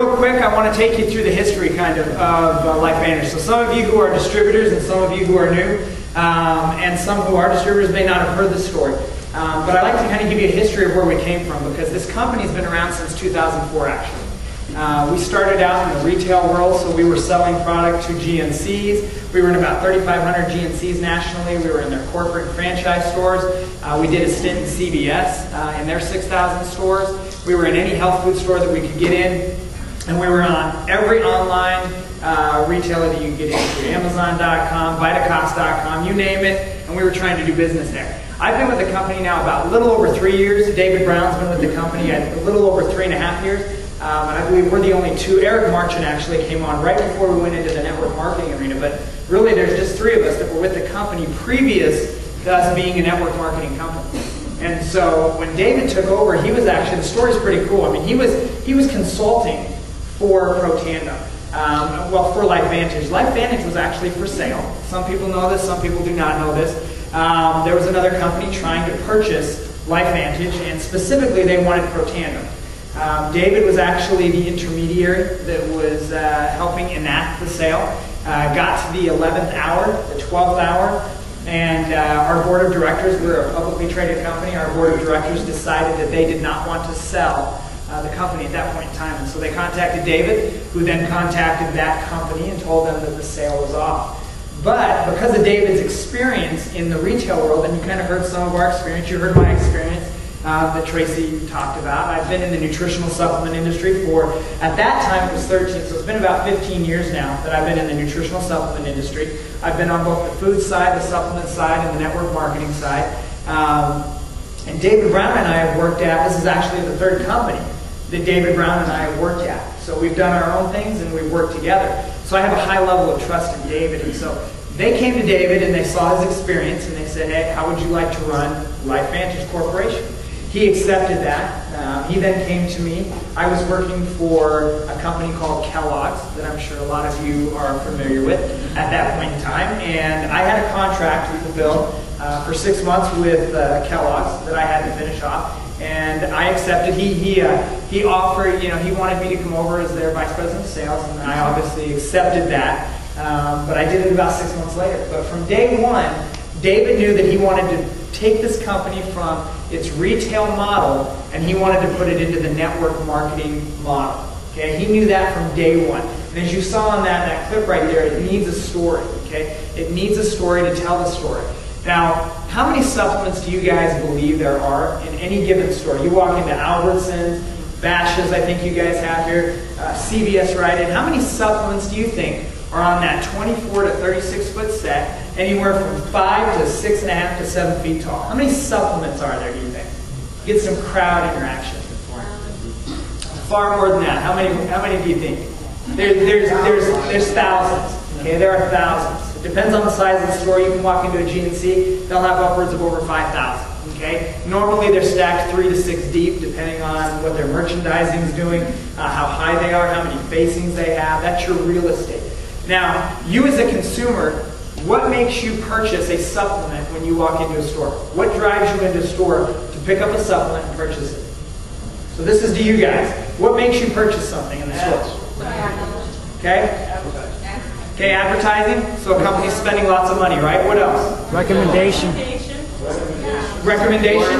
Real quick, I want to take you through the history kind of LifeVantage. So some of you who are distributors and some of you who are new, and some who are distributors may not have heard the story. But I'd like to kind of give you a history of where we came from, because this company's been around since 2004 actually. We started out in the retail world, so we were selling product to GNCs. We were in about 3,500 GNCs nationally. We were in their corporate and franchise stores. We did a stint in CVS in their 6,000 stores. We were in any health food store that we could get in. And we were on every online retailer that you can get into, Amazon.com, Vitacost.com, you name it, and we were trying to do business there. I've been with the company now about a little over 3 years. David Brown's been with the company a little over 3.5 years. And I believe we're the only two. Eric Marchand actually came on right before we went into the network marketing arena, but really there's just 3 of us that were with the company previous to us being a network marketing company. And so when David took over, he was actually, the story's pretty cool. I mean, he was consulting for ProTandem, well, for LifeVantage. LifeVantage was actually for sale. Some people know this, some people do not know this. There was another company trying to purchase LifeVantage, and specifically they wanted ProTandem. David was actually the intermediary that was helping enact the sale. Got to the 11th hour, the 12th hour, and our board of directors, we're a publicly traded company, our board of directors decided that they did not want to sell the company at that point in time. And so they contacted David, who then contacted that company and told them that the sale was off. But because of David's experience in the retail world, and you kind of heard some of our experience, you heard my experience that Tracy talked about. I've been in the nutritional supplement industry for, at that time it was 13, so it's been about 15 years now that I've been in the nutritional supplement industry. I've been on both the food side, the supplement side, and the network marketing side. And David Brown and I have worked at, this is actually the 3rd company that David Brown and I have worked at. So we've done our own things and we've worked together. So I have a high level of trust in David. And so they came to David and they saw his experience and they said, hey, how would you like to run LifeVantage Corporation? He accepted that. He then came to me. I was working for a company called Kellogg's that I'm sure a lot of you are familiar with at that point in time. And I had a contract to fulfill for 6 months with Kellogg's that I had to finish off. And I accepted. He offered, you know, he wanted me to come over as their vice president of sales, and I obviously accepted that. But I did it about 6 months later. But from day one, David knew that he wanted to take this company from its retail model and he wanted to put it into the network marketing model. Okay, he knew that from day one. And as you saw on that clip right there, it needs a story. Okay, it needs a story to tell the story. Now, how many supplements do you guys believe there are in any given store? You walk into Albertsons, Bashas', I think you guys have here, CVS Rite Aid. How many supplements do you think are on that 24 to 36 foot set, anywhere from 5 to 6.5 to 7 feet tall? How many supplements are there, do you think? Get some crowd interaction. Far more than that. How many do you think? There's thousands. Okay, there are thousands. It depends on the size of the store. You can walk into a GNC, they'll have upwards of over 5,000. Okay, normally they're stacked 3 to 6 deep, depending on what their merchandising is doing, how high they are, how many facings they have. That's your real estate. Now, you as a consumer, what makes you purchase a supplement when you walk into a store? What drives you into a store to pick up a supplement and purchase it? So this is to you guys. What makes you purchase something in the store? Okay? Okay, advertising. So a company's spending lots of money, right? What else? Recommendation. Recommendation?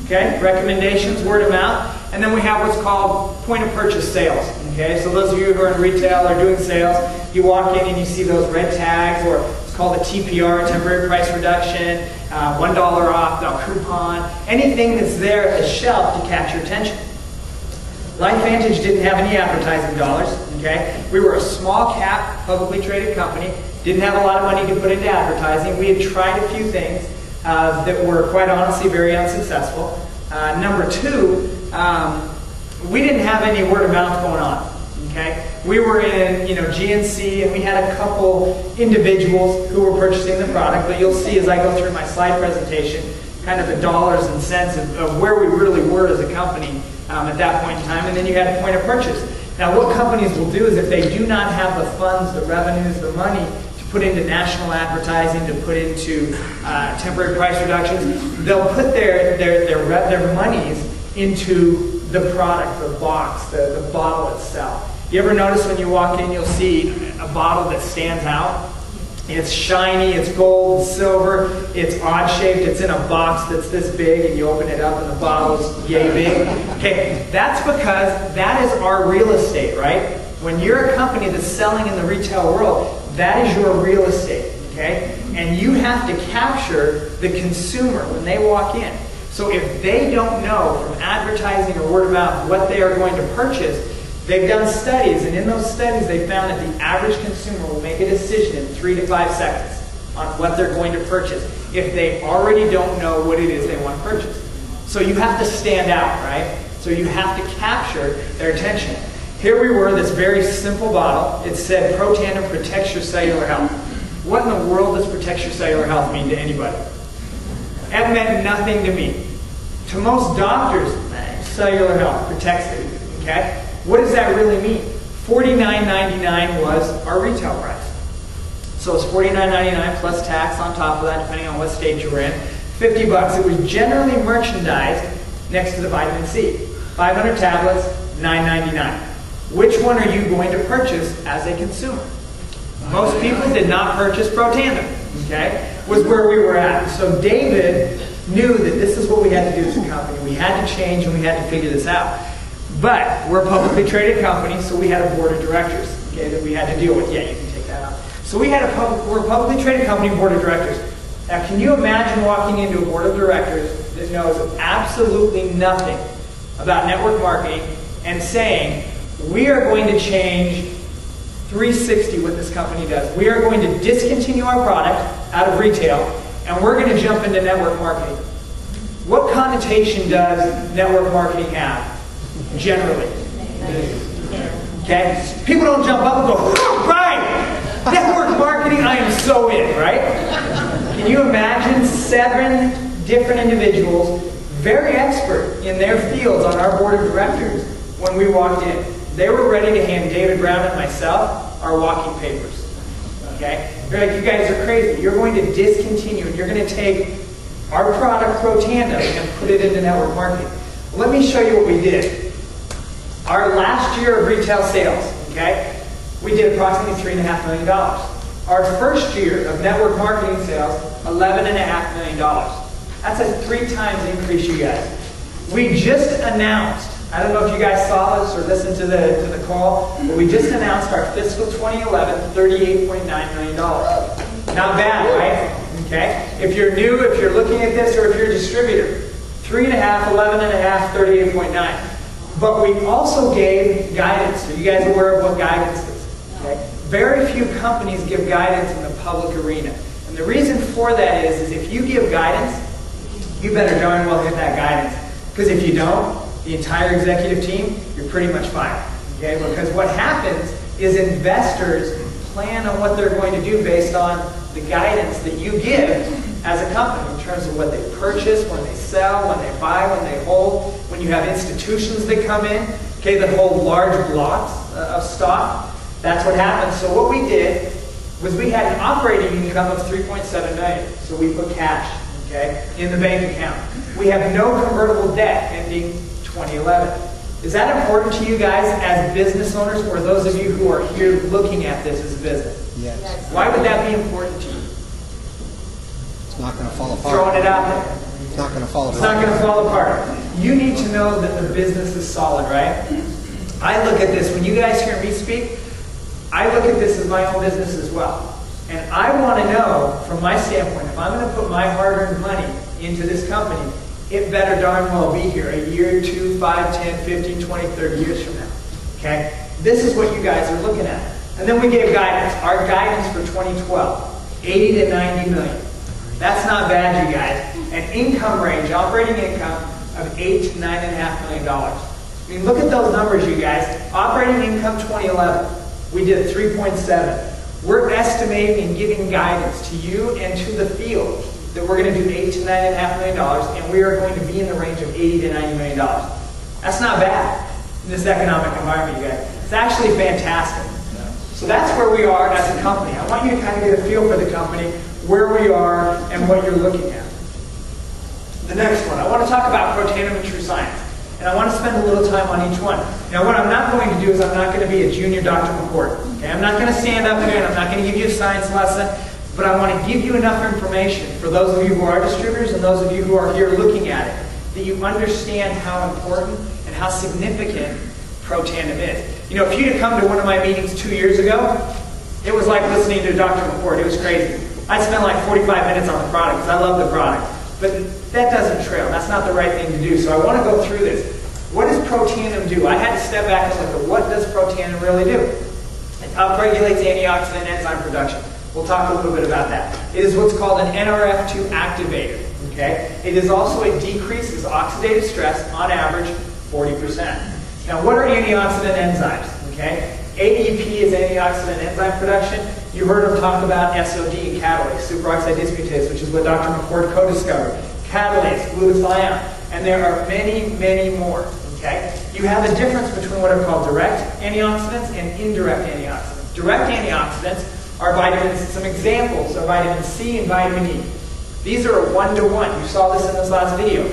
Okay, recommendations, word of mouth. And then we have what's called point of purchase sales. Okay, so those of you who are in retail or doing sales, you walk in and you see those red tags, or it's called a TPR, temporary price reduction, $1 off, a coupon, anything that's there at the shelf to catch your attention. LifeVantage didn't have any advertising dollars. Okay, we were a small cap, publicly traded company, didn't have a lot of money to put into advertising. We had tried a few things that were quite honestly very unsuccessful. Number 2, we didn't have any word of mouth going on. Okay, we were in GNC, and we had a couple individuals who were purchasing the product. But you'll see as I go through my slide presentation, kind of the dollars and cents of where we really were as a company at that point in time. And then you had a point of purchase. Now, what companies will do is if they do not have the funds, the revenues, the money to put into national advertising, to put into temporary price reductions, they'll put their monies into the product, the box, the bottle itself. You ever notice when you walk in, you'll see a bottle that stands out? It's shiny, it's gold, it's silver, it's odd shaped, it's in a box that's this big, and you open it up and the bottle's yay big. Okay, that's because that is our real estate, right? When you're a company that's selling in the retail world, that is your real estate, okay? And you have to capture the consumer when they walk in. So if they don't know from advertising or word of mouth what they are going to purchase, they've done studies, and in those studies they found that the average consumer will make a decision in 3 to 5 seconds on what they're going to purchase if they already don't know what it is they want to purchase. So you have to stand out, right? So you have to capture their attention. Here we were, this very simple bottle. It said, Protandim protects your cellular health. What in the world does protects your cellular health mean to anybody? That meant nothing to me. To most doctors, cellular health protects it, okay? What does that really mean? $49.99 was our retail price. So it's $49.99 plus tax on top of that, depending on what state you were in. $50. It was generally merchandised next to the vitamin C. 500 tablets, $9.99. Which one are you going to purchase as a consumer? Most people did not purchase Protandim, okay? Was where we were at. So David knew that this is what we had to do as a company. We had to change and we had to figure this out. But we're a publicly traded company, so we had a board of directors, okay, that we had to deal with. Yeah, you can take that out. So we're a publicly traded company board of directors. Now, can you imagine walking into a board of directors that knows absolutely nothing about network marketing and saying, we are going to change 360 what this company does. We are going to discontinue our product out of retail, and we're going to jump into network marketing. What connotation does network marketing have? Generally. Okay? People don't jump up and go, oh, right! Network marketing, I am so in, right? Can you imagine 7 different individuals, very expert in their fields on our board of directors when we walked in? They were ready to hand David Brown and myself our walking papers. Okay? They're like, you guys are crazy. You're going to discontinue and you're going to take our product, Protandim, and put it into network marketing. Let me show you what we did. Our last year of retail sales, okay, we did approximately $3.5 million. Our first year of network marketing sales, $11.5 million. That's a 3 times increase, you guys. We just announced, I don't know if you guys saw this or listened to the call, but we just announced our fiscal 2011 $38.9 million. Not bad, right? Okay. If you're new, if you're looking at this, or if you're a distributor, 3.5, 11.5, 38.9. But we also gave guidance. Are you guys aware of what guidance is? Okay. Very few companies give guidance in the public arena. And the reason for that is if you give guidance, you better darn well hit that guidance. Because if you don't, the entire executive team, you're pretty much fired. Okay? Because what happens is investors plan on what they're going to do based on the guidance that you give as a company in terms of what they purchase, when they sell, when they buy, when they hold, when you have institutions that come in, okay, that hold large blocks of stock. That's what happens. So what we did was we had an operating income of $3.7 million. So we put cash, okay, in the bank account. We have no convertible debt ending 2011. Is that important to you guys as business owners, or those of you who are here looking at this as a business? Yes. Why would that be important to you? It's not going to fall apart. Throwing it out there. It's not going to fall apart. It's not going to fall apart. You need to know that the business is solid, right? I look at this, when you guys hear me speak, I look at this as my own business as well. And I want to know, from my standpoint, if I'm going to put my hard-earned money into this company, it better darn well be here a year, 2, 5, 10, 15, 20, 30 years from now. Okay? This is what you guys are looking at. And then we gave guidance. Our guidance for 2012, 80 to 90 million. That's not bad, you guys. An income range, operating income of $8 to $9.5 million. I mean, look at those numbers, you guys. Operating income 2011, we did 3.7. We're estimating and giving guidance to you and to the field that we're going to do $8 to $9.5 million, and we are going to be in the range of $80 to $90 million. That's not bad in this economic environment, you guys. It's actually fantastic. So that's where we are as a company. I want you to kind of get a feel for the company, where we are, and what you're looking at. The next one, I want to talk about Protandim and True Science. And I want to spend a little time on each one. Now what I'm not going to do is I'm not going to be a junior Dr. McCord. Okay? I'm not going to stand up here and I'm not going to give you a science lesson, but I want to give you enough information for those of you who are distributors and those of you who are here looking at it, that you understand how important and how significant Pro Tandem is. You know, if you'd have come to one of my meetings 2 years ago, it was like listening to Dr. McCord. It was crazy. I spent like 45 minutes on the product because I love the product. But that doesn't trail. That's not the right thing to do. So I want to go through this. What does Pro Tandem do? I had to step back and look at what does Pro Tandem really do. It upregulates antioxidant enzyme production. We'll talk a little bit about that. It is what's called an NRF2 activator. Okay? It is also, it decreases oxidative stress on average 40%. Now what are antioxidant enzymes? Okay? ADP is antioxidant enzyme production. You heard him talk about SOD and catalase, superoxide dismutase, which is what Dr. McCord co-discovered. Catalase, glutathione, and there are many, many more. Okay? You have a difference between what are called direct antioxidants and indirect antioxidants. Direct antioxidants are vitamins. Some examples are vitamin C and vitamin E. These are a 1-to-1. You saw this in this last video.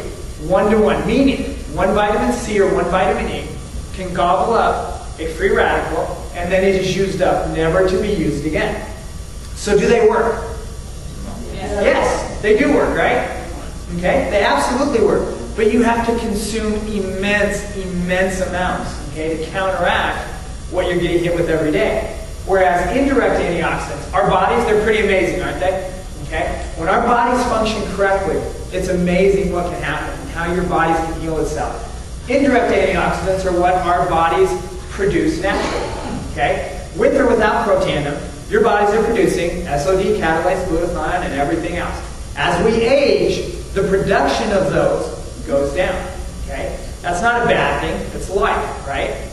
1-to-1, meaning one vitamin C or one vitamin E can gobble up a free radical, and then it is used up, never to be used again. So do they work? Yes, they do work, right? Okay, they absolutely work. But you have to consume immense amounts, okay, to counteract what you're getting hit with every day. Whereas indirect antioxidants, our bodies, they're pretty amazing, aren't they? Okay? When our bodies function correctly, it's amazing what can happen and how your bodies can heal itself. Indirect antioxidants are what our bodies produce naturally. Okay? With or without Pro Tandem, your bodies are producing SOD, catalase, glutathione, and everything else. As we age, the production of those goes down. Okay? That's not a bad thing. It's life, right?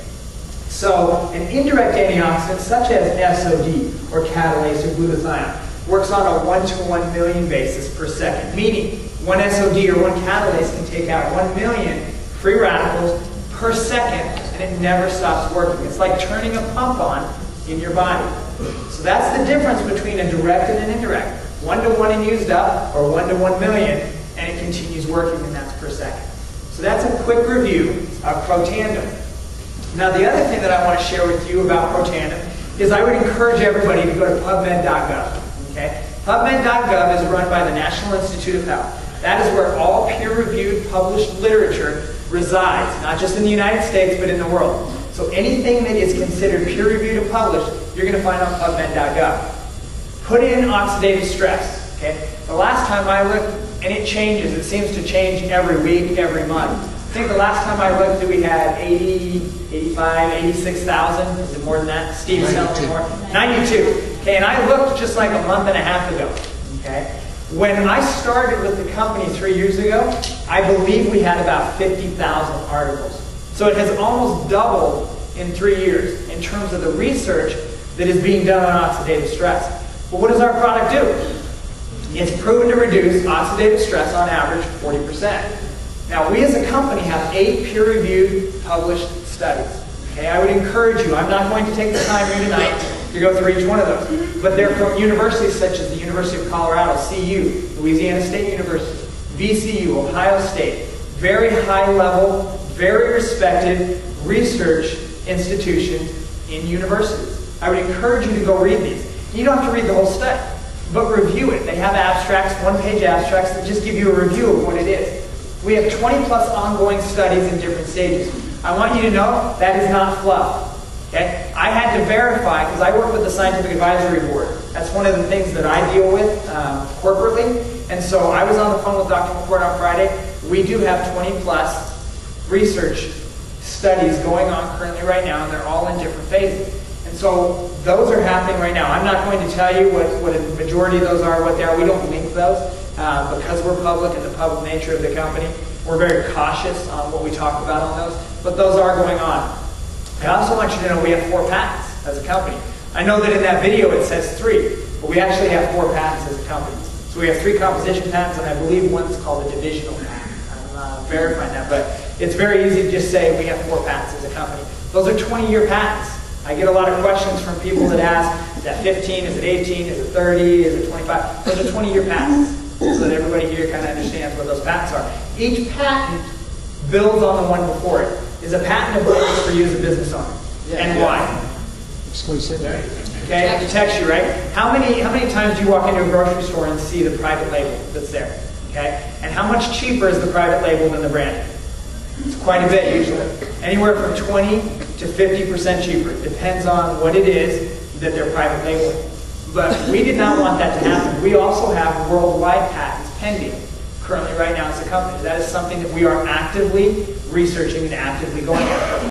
So an indirect antioxidant, such as SOD or catalase or glutathione, works on a 1-to-1 million basis per second, meaning one SOD or one catalase can take out 1 million free radicals per second, and it never stops working. It's like turning a pump on in your body. So that's the difference between a direct and an indirect. 1-to-1 and used up, or 1-to-1 million, and it continues working, and that's per second. So that's a quick review of Pro Tandem. Now the other thing that I want to share with you about Pro Tandem is I would encourage everybody to go to PubMed.gov. Okay? PubMed.gov is run by the National Institute of Health. That is where all peer-reviewed published literature resides, not just in the United States, but in the world. So anything that is considered peer-reviewed and published, you're going to find on PubMed.gov. Put in oxidative stress. Okay? The last time I looked, and it changes, it seems to change every week, every month. I think the last time I looked, we had 80, 85, 86,000. Is it more than that? Steve, tell me more. 92. Okay, and I looked just like a month and a half ago. Okay? When I started with the company 3 years ago, I believe we had about 50,000 articles. So it has almost doubled in 3 years in terms of the research that is being done on oxidative stress. But what does our product do? It's proven to reduce oxidative stress on average 40%. Now, we as a company have 8 peer-reviewed published studies. Okay, I would encourage you, I'm not going to take the time here tonight to go through each one of those, but they're from universities such as the University of Colorado, CU, Louisiana State University, VCU, Ohio State. Very high level, very respected research institutions in universities. I would encourage you to go read these. You don't have to read the whole study, but review it. They have abstracts, one-page abstracts that just give you a review of what it is. We have 20 plus ongoing studies in different stages. I want you to know that is not fluff. Okay? I had to verify, because I work with the Scientific Advisory Board. That's one of the things that I deal with corporately. And so I was on the phone with Dr. McCord on Friday. We do have 20 plus research studies going on currently right now, and they're all in different phases. And so those are happening right now. I'm not going to tell you what a majority of those are, what they are. We don't link those. Because we're public and the public nature of the company, we're very cautious on what we talk about on those, but those are going on. I also want you to know we have 4 patents as a company. I know that in that video it says 3, but we actually have 4 patents as a company. So we have 3 composition patents, and I believe one's called a divisional patent. I'm verifying that, but it's very easy to just say we have 4 patents as a company. Those are 20-year patents. I get a lot of questions from people that ask, is that 15, is it 18, is it 30, is it 25? Those are 20-year patents, so that everybody here kind of understands what those patents are. Each patent builds on the one before it. Is a patent important for you as a business owner? And why? Exclusivity. Okay, it protects you, right? How many times do you walk into a grocery store and see the private label that's there? Okay, and how much cheaper is the private label than the brand? It's quite a bit usually. Anywhere from 20 to 50% cheaper. It depends on what it is that they're private labeling. But we did not want that to happen. We also have worldwide patents pending currently right now as a company. That is something that we are actively researching and actively going after.